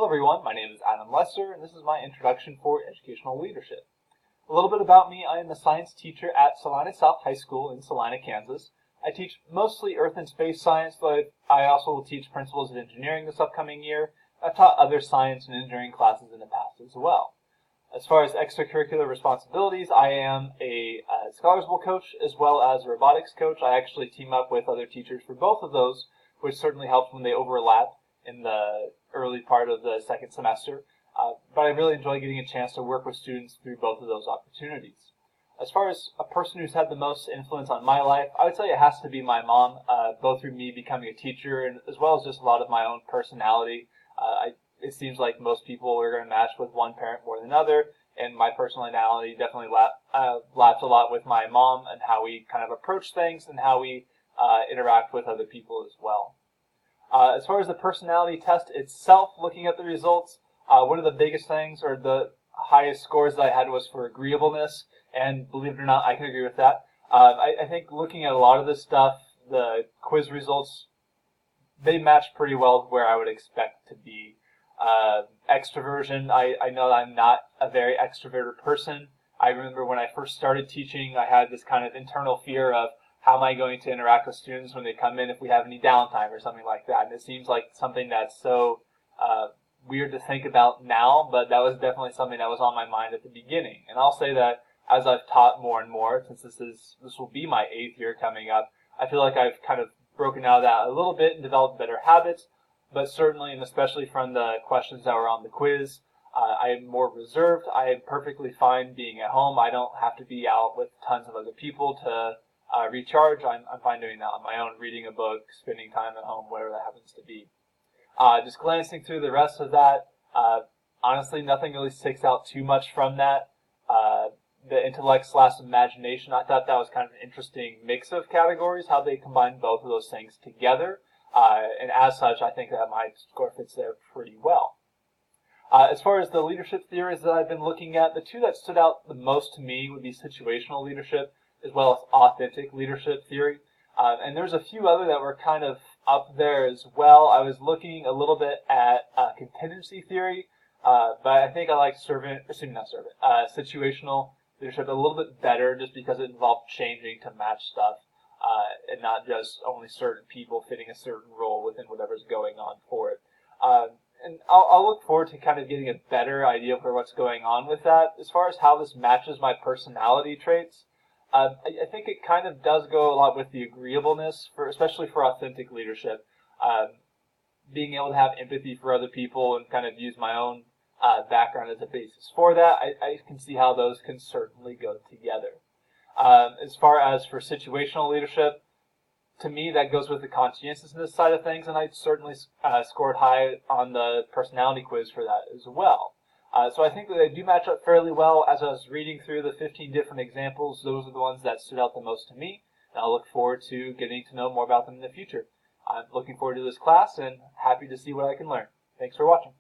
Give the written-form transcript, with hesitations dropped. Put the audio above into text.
everyone, my name is Adam Lesser, and this is my introduction for educational leadership. A little bit about me: I am a science teacher at Salina South High School in Salina, Kansas. I teach mostly earth and space science, but I also will teach principles of engineering this upcoming year. I've taught other science and engineering classes in the past as well. As far as extracurricular responsibilities, I am a Scholars Bowl coach as well as a robotics coach. I actually team up with other teachers for both of those, which certainly helps when they overlap in the early part of the second semester. But I really enjoy getting a chance to work with students through both of those opportunities. As far as a person who's had the most influence on my life, I would say it has to be my mom, both through me becoming a teacher and as well as just a lot of my own personality. It seems like most people are going to match with one parent more than another, and my personality definitely laps a lot with my mom and how we kind of approach things and how we interact with other people as well. As far as the personality test itself, looking at the results, one of the biggest things, or the highest scores that I had, was for agreeableness, and believe it or not, I can agree with that. I think looking at a lot of this stuff, the quiz results, they match pretty well where I would expect to be. Extroversion, I know that I'm not a very extroverted person. I remember when I first started teaching, I had this kind of internal fear of how am I going to interact with students when they come in if we have any downtime or something like that. And it seems like something that's so weird to think about now, but that was definitely something that was on my mind at the beginning. And I'll say that as I've taught more and more, since this will be my 8th year coming up, I feel like I've kind of broken out of that a little bit and developed better habits. But certainly, and especially from the questions that were on the quiz, I am more reserved. I am perfectly fine being at home. I don't have to be out with tons of other people to recharge. I'm fine doing that on my own, reading a book, spending time at home, whatever that happens to be. Just glancing through the rest of that, honestly, nothing really sticks out too much from that. The intellect/imagination, I thought that was kind of an interesting mix of categories, how they combine both of those things together. And as such, I think that my score fits there pretty well. As far as the leadership theories that I've been looking at, the two that stood out the most to me would be situational leadership as well as authentic leadership theory. And there's a few other that were kind of up there as well. I was looking a little bit at contingency theory, but I think I like situational leadership a little bit better just because it involved changing to match stuff. And not just only certain people fitting a certain role within whatever's going on for it. And I'll look forward to kind of getting a better idea for what's going on with that. As far as how this matches my personality traits, I think it kind of does go a lot with the agreeableness, especially for authentic leadership. Being able to have empathy for other people and kind of use my own background as a basis for that, I can see how those can certainly go together. As far as for situational leadership, to me that goes with the conscientiousness side of things, and I certainly scored high on the personality quiz for that as well. So I think that they do match up fairly well. As I was reading through the 15 different examples, those are the ones that stood out the most to me, and I'll look forward to getting to know more about them in the future. I'm looking forward to this class and happy to see what I can learn. Thanks for watching.